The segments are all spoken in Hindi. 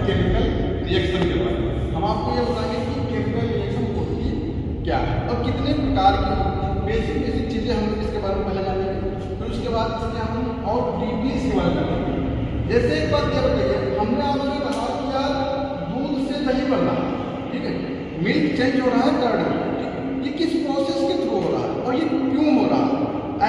केमिकल रिएक्शन के बारे में। हम आपको ये बताएंगे कि केमिकल रिएक्शन होती क्या है और कितने प्रकार की होती है। बेसिक चीज़ें हम लोग इसके बारे में पहले जानेंगे, फिर उसके बाद इसके हम और डीपली इसके बारे में जानेंगे। जैसे एक बात ये बताइए, हमने आपसे कहा कि यार दूध से दही बन रहा है, ठीक है, मिल्क चेंज हो रहा है कर्ड में, ये किस प्रोसेस के थ्रू हो रहा है और ये क्यों हो रहा है,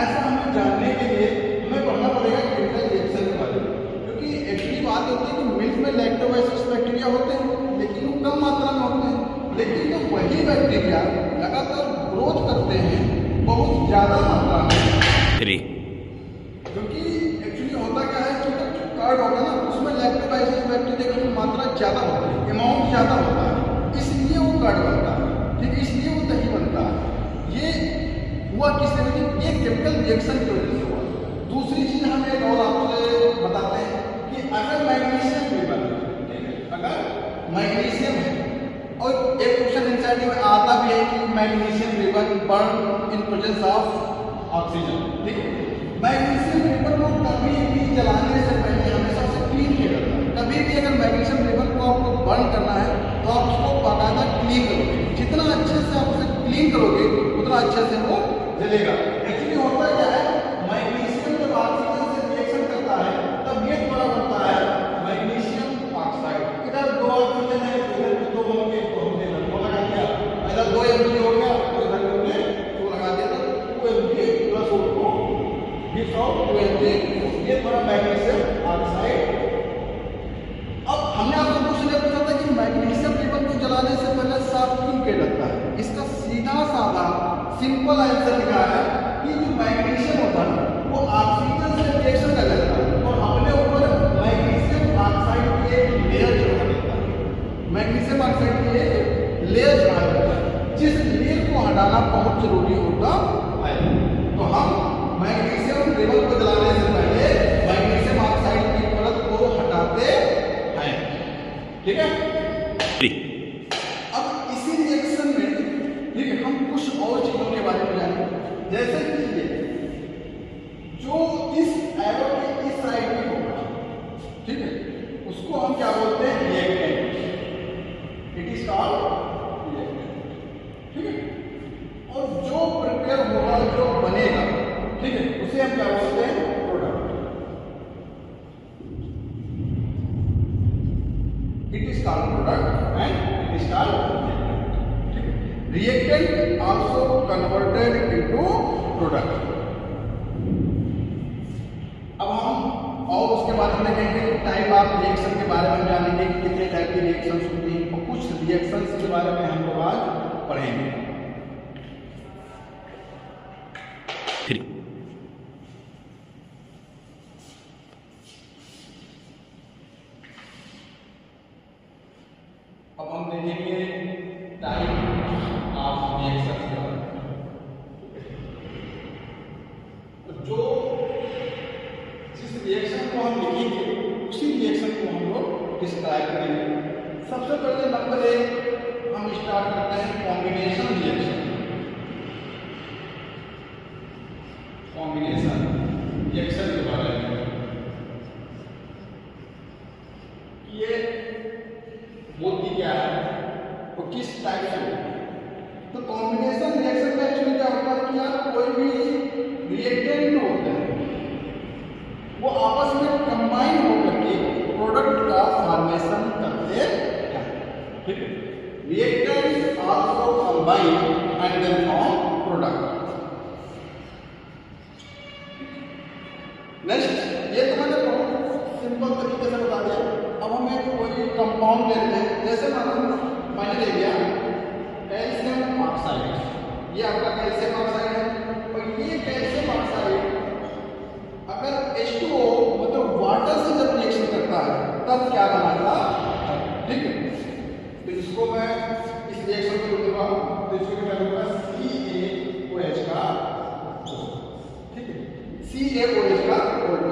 ऐसा हमें जानने के लिए हमें पढ़ना पड़ेगा केमिकल रिएक्शन के बारे में। क्योंकि एक्चुअली बात होती है कि मिल्क में लैक्टोबाइसिलस बैक्टीरिया होते हैं, लेकिन वो कम मात्रा में होते हैं, लेकिन जो वही बैक्टीरिया लगातार ग्रोथ करते हैं बहुत ज़्यादा मात्रा में, क्योंकि एक्चुअली होता क्या है कि कर्ड होता है ना, उसमें लैक्टोबाइसिलस बैक्टीरिया की मात्रा ज़्यादा होती है, अमाउंट ज़्यादा होता है, इसलिए वो कर्ड बनता है, ठीक है, इसलिए वो दही बनता है। ये हुआ किससे वजह, ये केमिकल रिएक्शन की वजह से हुआ। दूसरी चीज़ हम एक और आपसे बताते हैं कि अगर मैग्नीशियम रिबन, ठीक है, अगर मैग्नीशियम है और एक क्वेश्चन एनसीईआरटी में आता भी है कि magnesium ribbon burn in presence of oxygen, ठीक है, मैग्नीशियम रिबन को कभी भी जलाने से पहले हमेशा से क्लीन किया जाता है। कभी भी अगर मैग्नीशियम रिबन को आपको बर्न करना है तो आप उसको बाकायदा क्लीन करोगे, जितना अच्छे से आप उसे क्लीन करोगे उतना अच्छे से वो जलेगा। एक्चुअली होता क्या है, मैग्नीशियम जब ऑक्सीजन से रिएक्शन करता है तब ये थोड़ा बनता है मैग्नीशियम ऑक्साइड। इधर दो ऑक्सीजन है, इधर दो होंगे तो हमने वो लगा दिया, इधर 2 Mg हो गया तो इधर हमने वो लगा दिया, तो 2 Mg plus O2 gives out 2 Mg, ये थोड़ा मैग्नीशियम ऑक्साइड। अब हमने आपसे क्वेश्चन पूछा था कि मैग्नीशियम रिबन को जलाने से पहले साफ क्यों किया जाता है। इसका सीधा साधा सिंपल आंसर लिखा है कि जो मैग्नीशियम होता है वो ऑक्सीजन से रिएक्शन कर लेता है और अपने ऊपर मैग्नीशियम ऑक्साइड की एक लेयर चढ़ा देता है, मैग्नीशियम ऑक्साइड की एक लेयर चढ़ा देता है, जिस लेयर को हटाना बहुत जरूरी होता है। तो हम मैग्नीशियम रिबन को जलाने से पहले मैग्नीशियम ऑक्साइड की परत को हटाते हैं, ठीक है। अब इसी रिएक्शन में, ठीक है, हम कुछ और चीजों के बारे में जानेंगे। जैसे कि जो इस एरो के इस साइड में होगा, ठीक है, उसको हम क्या बोलते हैं, reactant, it is called reactant, ठीक है। और जो प्रिपेयर होगा, जो बनेगा, ठीक है, उसे हम क्या बोलते हैं, product, it is called product and it is called reactant also converted into product। अब हम और उसके बाद में देखेंगे टाइप ऑफ रिएक्शन के बारे में जानेंगे कि कितने टाइप की रिएक्शंस होती हैं और कुछ रिएक्शंस के बारे में हम लोग आज पढ़ेंगे। अब हम देखेंगे टाइप ऑफ रिएक्शन के बारे में। जो जिस रिएक्शन को हम लिखेंगे उसी रिएक्शन को हम लोग डिस्क्राइब करेंगे। सबसे पहले नंबर 1 हम स्टार्ट करते हैं कॉम्बिनेशन रिएक्शन। कॉम्बिनेशन रिएक्शन के बारे में ये होती क्या है वो किस टाइप से होती है। तो कॉम्बिनेशन रिएक्शन में एक्चुअली क्या होता है कि यार कोई भी रिएक्टेंट होते हैं वो आपस में कंबाइन होकर के प्रोडक्ट का फॉर्मेशन करते हैं, ठीक है। Reactants also combine and then form product. Next, ये तो मैंने बहुत सिंपल तरीके से बता दिया। अब हम एक कोई कंपाउंड लेते हैं, जैसे मैंने ले लिया कैल्शियम ऑक्साइड, ये आपका कैल्शियम ऑक्साइड है और ये कैल्शियम ऑक्साइड अगर H2O मतलब वाटर से जब रिएक्शन करता है तब क्या बनाता है, ठीक है। तो इसको मैं इस रिएक्शन को लिखूंगा तो इसको क्या होगा CaOH का, ठीक है, CaOH का O2।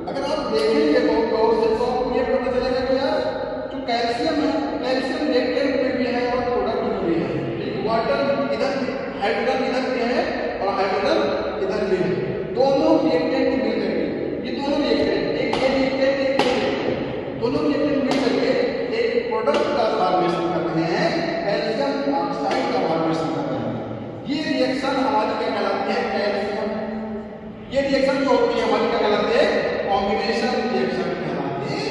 अगर आप देखेंगे बहुत गौर से तो आपको ये पता चलेगा कि यार जो कैल्शियम है, कैल्शियम रिएक्टेंट में भी है और प्रोडक्ट में भी है, ठीक। वाटर इधर, हाइड्रोजन इधर भी है और हाइड्रोजन इधर भी है, दोनों रिएक्टेंट मिल करके, ये दोनों रिएक्टेंट, एक ये रिएक्टेंट, एक ये रिएक्टेंट, दोनों रिएक्टेंट मिल करके रिएक्शन हमारी क्या कहलाती है? कैल्शियम। ये रिएक्शन जो होती है हमारी क्या कहलाती है? कॉम्बिनेशन रिएक्शन कहलाती है।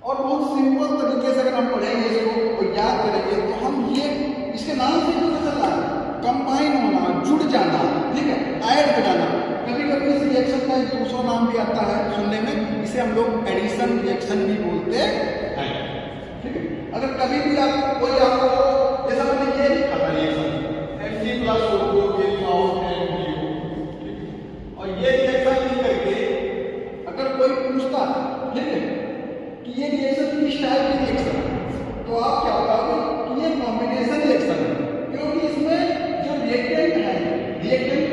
और बहुत सिंपल तरीके से अगर हम पढ़ेंगे इसको और याद करेंगे तो हम ये इसके नाम से पता चल रहा है, कंबाइन होना, जुड़ जाना, ठीक है, ऐड हो जाना। कभी कभी इस रिएक्शन का एक दूसरा नाम भी आता है सुनने में, इसे हम लोग एडिशन रिएक्शन भी बोलते हैं, ठीक है। अगर कभी भी आप कोई आपको जैसा मैंने ये लिखा था रिएक्शन Mg प्लस O2 और ये रिएक्शन लिख करके अगर कोई पूछता, ठीक है, कि ये रिएक्शन किस टाइप की रिएक्शन है, तो आप क्या बताओगे कि ये कॉम्बिनेशन रिएक्शन है, क्योंकि इसमें जो रिएक्टेंट है, रिएक्टेंट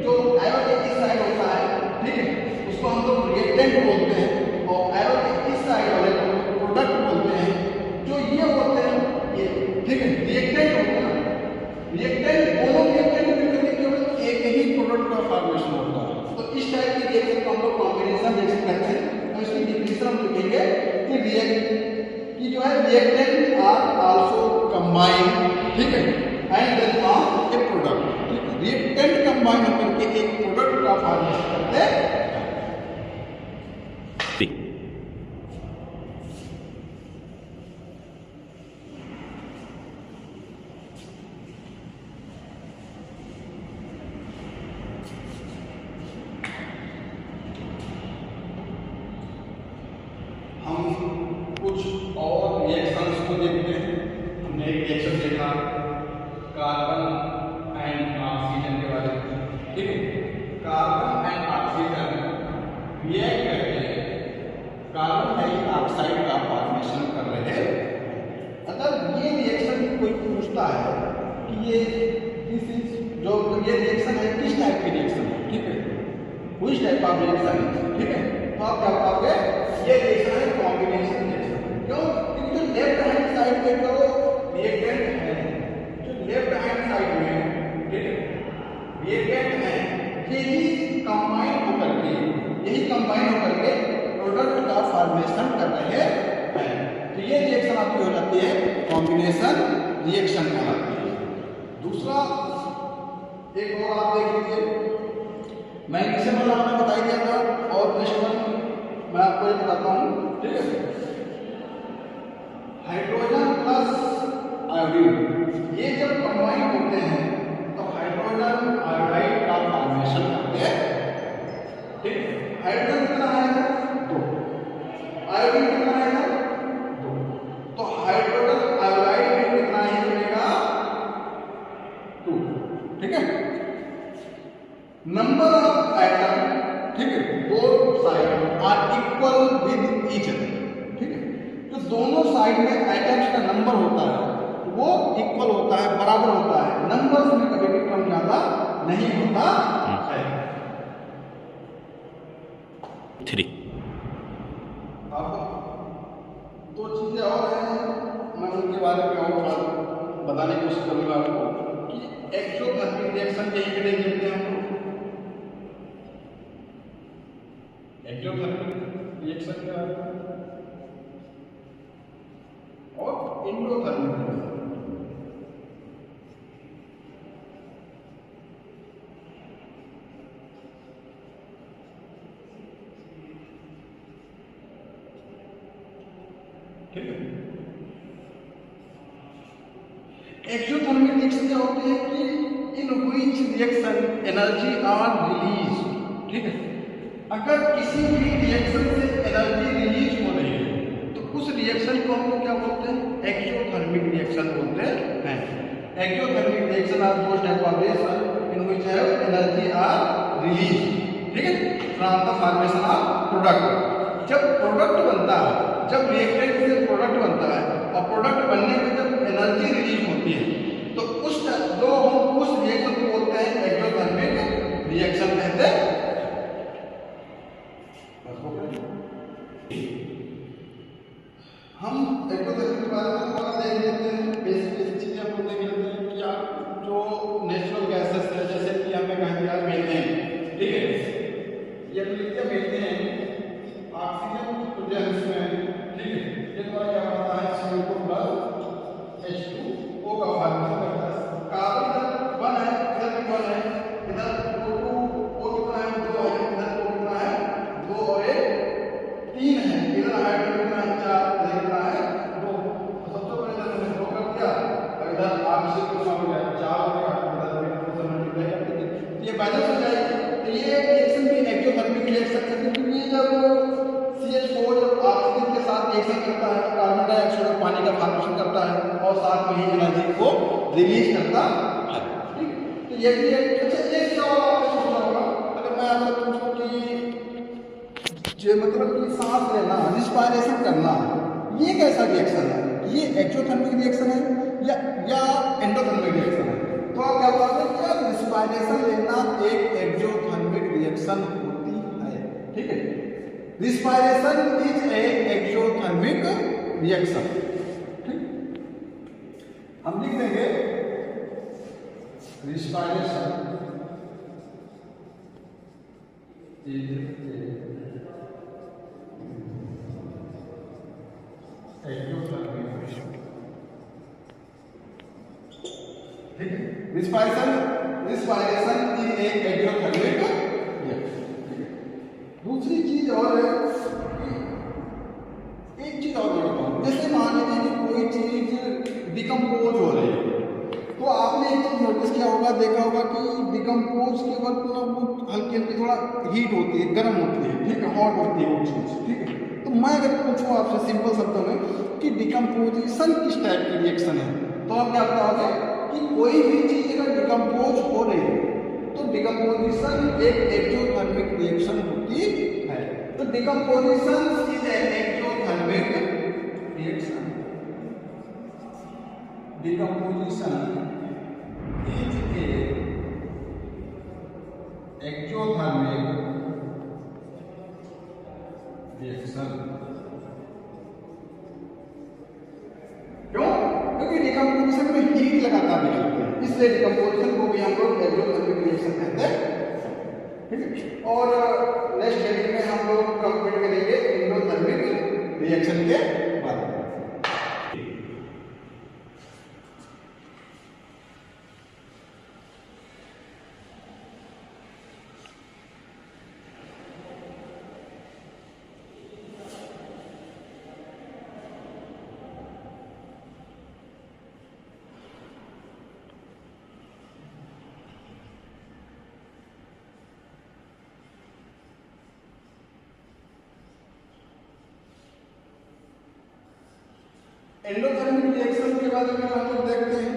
जो एरो के इस साइड होता है, ठीक है, उसको हम लोग रिएक्टेंट बोलते हैं, और एरो के इस साइड वाले को प्रोडक्ट बोलते हैं। जो ये होते हैं ये, ठीक है, रिएक्टेंट होते हैं। रिएक्टेंट दोनों रिएक्टेंट मिलकर केवल एक ही प्रोडक्ट का फॉर्मेशन होता है। तो इस टाइप की रिएक्शन को हम लोग कॉम्बिनेशन रिएक्शन कहते हैं। तो इसकी डिफिनेशन हम लिखेंगे कि जो है रिएक्टेंट आर आल्सो कंबाइन, ठीक है, and then form a product. Reactant combine होकर के एक प्रोडक्ट का फॉर्मेशन करते हैं। हम कुछ और रिएक्शंस को देखते हैं। हमने एक रिएक्शन देखा कार्बन एंड ऑक्सीजन के बारे में, ठीक है। कार्बन एंड ऑक्सीजन रिएक्ट करके कार्बन डाइऑक्साइड का फॉर्मेशन कर रहे हैं। अगर ये रिएक्शन कोई पूछता है कि ये दिस इज जो ये रिएक्शन है किस टाइप की रिएक्शन है, ठीक है, which टाइप ऑफ रिएक्शन है, ठीक है, तो आप क्या बताओगे? ये रिएक्शन है कॉम्बिनेशन रिएक्शन। क्यों? क्योंकि जो लेफ्ट हैंड साइड पे जो रिएक्टेंट है, जो लेफ्ट हैंड साइड में, ठीक है, रिएक्टेंट है, यही कंबाइन होकर के प्रोडक्ट का फॉर्मेशन कर रहे हैं। तो ये रिएक्शन आपकी हो जाती है कॉम्बिनेशन रिएक्शन कहलाती है। दूसरा एक और आप देख लीजिए, मैग्नीशियम वाला आपने बता दिया था, और नेक्स्ट वन मैं आपको ये बताता हूँ, ठीक है। हाइड्रोजन प्लस आयोडीन ये जब कंबाइन होते हैं तो हाइड्रोजन आयोडाइड का फॉर्मेशन करते हैं, ठीक है। हाइड्रोजन कितना आएगा? 2। आयोडीन कितना आएगा? 2। तो हाइड्रोजन आयोडाइड में कितना ही बनेगा? 2, ठीक है। नंबर ऑफ एटम, ठीक है, both side are equal with each other, ठीक है। तो दोनों साइड में एटम्स का नंबर होता है वो इक्वल होता है, बराबर होता है। नंबर्स में कभी भी कम ज्यादा नहीं होता है। 3 अब 2 चीजें और हैं, मैं उनके बारे में और बताने की कोशिश करूंगा आपको कि एक्सोथर्मिक रिएक्शन के इंग्रेडिएंट देखते हैं हम लोग। एक्सोथर्मिक रिएक्शन क्या है और इंडोथर्मिक रिएक्शन। ठीक है, एक्सोथर्मिक रिएक्शन क्या होती है कि in which reaction energy are release, ठीक है। अगर किसी भी रिएक्शन से एनर्जी रिलीज हो रही है तो उस रिएक्शन को हम लोग क्या बोलते हैं? एक्सोथर्मिक रिएक्शन बोलते हैं। Exothermic reaction are those type of reaction in which energy are release, ठीक है, from the formation of product. जब प्रोडक्ट बनता है, जब रिएक्टेंट से प्रोडक्ट बनता है और प्रोडक्ट बनने में जब एनर्जी रिलीज होती है तो उस रिएक्शन को बोलते हैं एक्सोथर्मिक रिएक्शन कहते हैं। हम एक्सोथर्मिक के बारे में थोड़ा देख लेते हैं, बेसिक चीजें हम लोग देख लेते हैं कि आप जो नेचुरल गैसेस है, जैसे कि हमें कहा गया मीथेन, ठीक है, ये लिखते हैं मीथेन ऑक्सीजन प्रेजेंस में, ठीक है, ये तुम्हारा क्या बनता है CO2 प्लस H2O का फॉर्मेशन करता है। कार्बन इधर 1 है, इधर भी 1 है, इधर O2O कितना है 2 है, इधर O कितना है 2 और 1 3 है, इधर हाइड्रोजन कितना है 4, इधर कितना है 2। तो सबसे पहले इधर हमने 2 कर दिया और इधर ऑक्सीजन कितना हो गया 4 हो गया, इधर भी मल्टीप्लाई कर देंगे, ये बैलेंस हो जाएगी। तो ये रिएक्शन भी एक्टोथर्मिक रिएक्शन है, क्योंकि ये जब CH4 जब ऑक्सीजन के साथ रिएक्शन करता है तो कार्बन डाइऑक्साइड और पानी का फॉर्मेशन करता है और साथ में ही एनर्जी को रिलीज करता है, ठीक। तो ये भी एक अच्छा एक सवाल आपने पूछा होगा, अगर मैं आपसे पूछूं कि जो मतलब कि सांस लेना, रिस्पायरेशन करना, ये कैसा रिएक्शन है, ये एक्सोथर्मिक रिएक्शन है या एंडोथर्मिक रिएक्शन है? तो आप क्या बोलते हैं कि रिस्पायरेशन लेना एक एक्सोथर्मिक रिएक्शन होती है, ठीक है। Respiration is a exothermic reaction, ठीक। हम लिख देंगे रिस्पायरेशन इज एक्सोथर्मिक, ठीक है। रिस्पायरेशन इज एक एक्सोथर्मिक रिएक्शन। दूसरी चीज और है, एक चीज और बताऊं, जैसे मान लीजिए कि कोई चीज डिकम्पोज हो रही है, तो आपने एक चीज नोटिस किया होगा, देखा होगा कि डिकम्पोज के वक्त तो वो हल्की हल्की थोड़ा हीट होती है, गर्म होती है, ठीक है, हॉट होती है वो चीज, ठीक है। तो मैं अगर पूछूं आपसे सिंपल शब्दों में कि डिकम्पोजिशन किस टाइप की रिएक्शन है, तो आप क्या बताओगे कि कोई भी चीज अगर डिकम्पोज हो रही है तो डिकम्पोजिशन एक एक्सोथर्मिक रिएक्शन होती है। तो decomposition is an exothermic reaction, decomposition is a exothermic reaction. क्यों? क्योंकि डिकम्पोजिशन में हीट लगातार निकलती है, इसलिए डिकम्पोजिशन को भी हम लोग एक्सोथर्मिक रिएक्शन कहते हैं, ठीक है। और नेक्स्ट हेडिंग में हम लोग कंप्लीट करेंगे एंडोथर्मिक रिएक्शन के बारे में। एंडोथर्मिक रिएक्शन के बारे में हम लोग देखते हैं,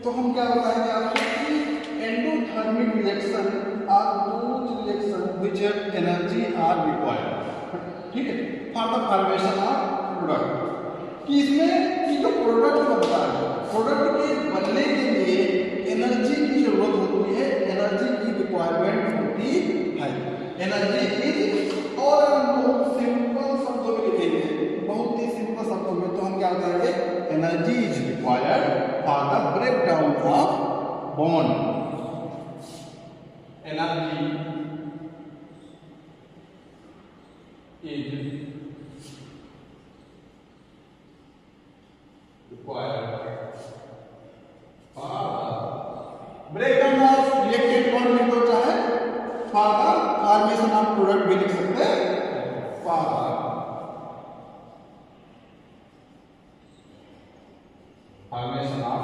तो हम क्या बताएंगे आपको कि endothermic reaction are those reaction which have energy are required, ठीक है, for the formation of product. कि इसमें कि जो प्रोडक्ट बनता है, प्रोडक्ट के बनने के लिए एनर्जी की जरूरत होती है, एनर्जी की रिक्वायरमेंट होती है। एनर्जी इज, और बहुत सिंपल शब्दों में लिखेंगे, बहुत ही सिंपल शब्दों में, तो हम क्या बताएंगे, energy is required for the break down of bond. Energy is required for break down of reacted bond लिख दो, चाहे for the formation of product भी लिख सकते हैं, for formation of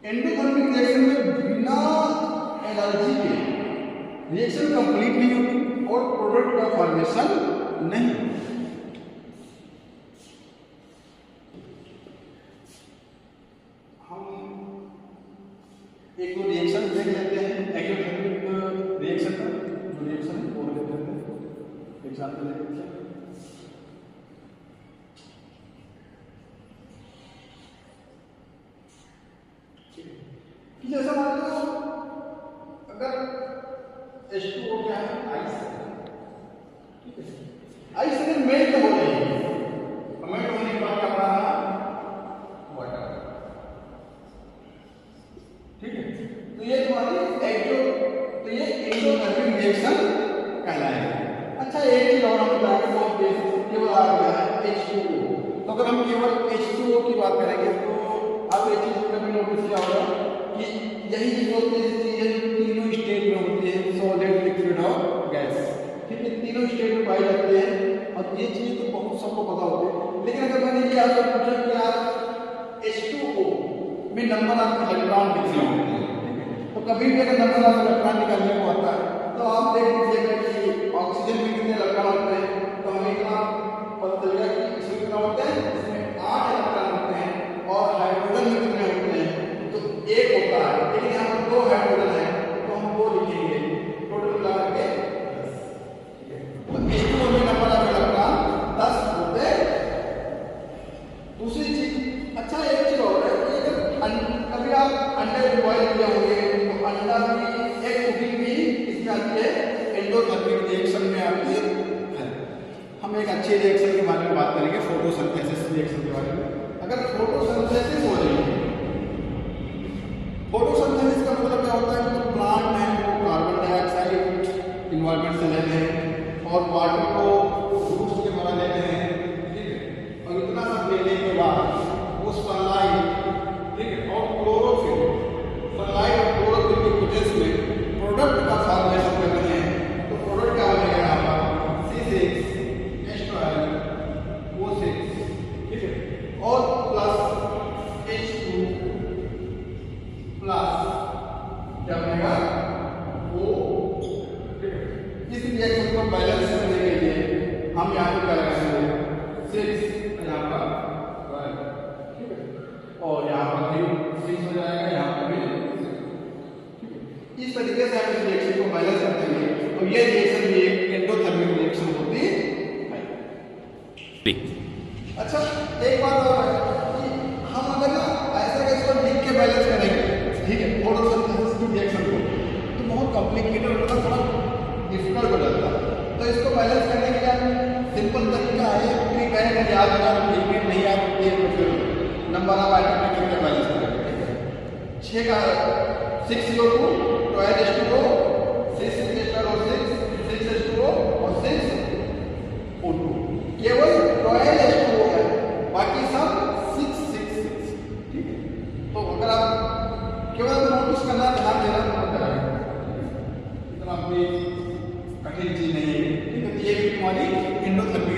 endothermic reaction में बिना एनर्जी के रिएक्शन कंप्लीट नहीं होती और प्रोडक्ट का फॉर्मेशन नहीं। हम एक दो रिएक्शन देख लेते हैं, एक्सोथर्मिक रिएक्शन का जो रिएक्शन है वो देख लेते हैं, एग्जांपल देख लेते हैं। जैसा मान लो अगर H2O क्या है, आइस है, ठीक है, आइस अगर मेल्ट हो रही है, मेल्ट होने के बाद क्या बना वाटर, ठीक है। तो ये तुम्हारी रिएक्शन कहलाएगा। अच्छा, एक चीज और हम बताएंगे, बहुत बेसिक केवल आ गया है H2O। तो अगर हम केवल H2O की बात करेंगे तो आप ये चीज कभी नोटिस किया होगा कि यही चीज होती है जो तीनों स्टेट में होती है, सॉलिड, लिक्विड और गैस। ठीक है, तीनों स्टेट में पाई जाती है और ये चीज तो बहुत सबको पता होती है। लेकिन अगर मैंने ये आपसे पूछा कि यार H2O में नंबर ऑफ इलेक्ट्रॉन कितने होते हैं, तो कभी भी अगर नंबर ऑफ इलेक्ट्रॉन निकालने को आता है तो आप देख लीजिएगा कि ऑक्सीजन में कितने इलेक्ट्रॉन होते हैं, तो हमें इतना पता चलेगा कि इसमें कितना होते हैं, इसमें 8 इलेक्ट्रॉन होते हैं। और हाइड्रोजन में कितने होते हैं, तो 1 होता है, लेकिन यहाँ पर 2 हाइड्रोजन है तो हम 2 लिखेंगे, टोटल मिला करके 10। तो H2O में नंबर ऑफ इलेक्ट्रॉन 10 होते हैं। दूसरी चीज, अच्छा एक चीज और है कि कभी आप अंडे बॉयल किए होंगे तो अंडा की एक कुकिंग भी इसमें आती है, एंडोथर्मिक रिएक्शन में आती है। हम एक अच्छे रिएक्शन के बारे में बात करेंगे, फोटोसिंथेसिस रिएक्शन के बारे में। अगर फोटोसिंथेसिस हो रही है, फोटोसिंथेसिस का मतलब क्या होता है कि जो प्लांट है वो कार्बन डाइऑक्साइड इन्वायरमेंट से लेते हैं और वाटर को रूट्स के द्वारा लेते हैं। ठीक है, और इतना सब लेने के बाद वो सनलाइट, ठीक है, और क्लोरोफिल, सनलाइट और क्लोरोफिल की वजह से प्रोडक्ट का फॉर्मेशन करते हैं। तो प्रोडक्ट क्या बनेगा यहाँ पर C6H12O6, ठीक है, और प्लस H2 प्लस क्या बनेगा O। ठीक है, इस रिएक्शन को बैलेंस करने के लिए हम यहाँ पे क्या लगाएंगे 6 यहाँ पर 12, ठीक है, और यहाँ पर भी 6 हो जाएगा, यहाँ पर भी 6। इस तरीके से हम इस रिएक्शन को बैलेंस करते हैं और ये रिएक्शन भी एक एंडोथर्मिक रिएक्शन होती है। अच्छा, एक बात और है कि हम अगर ना ऐसा इसको लिख के बैलेंस करेंगे, ठीक है, फोटोसिंथेसिस की रिएक्शन को, तो बहुत कॉम्प्लिकेटेड होता है, थोड़ा डिफिकल्ट हो जाता है। तो इसको बैलेंस करने के लिए सिंपल तरीका है, ट्रिक है, अगर याद अगर लिखने नहीं याद होती है तो फिर नंबर ऑफ आइटम में करके बैलेंस करेंगे। 6 का 6CO2 12H2O 6H2O और 6O2, केवल 12H2O है, बाकी सब 666। ठीक है, तो अगर आप केवल नोटिस करना, ध्यान देना होता है, इतना कोई कठिन चीज नहीं है। ठीक है, ये भी हमारी एंडोथर्मिक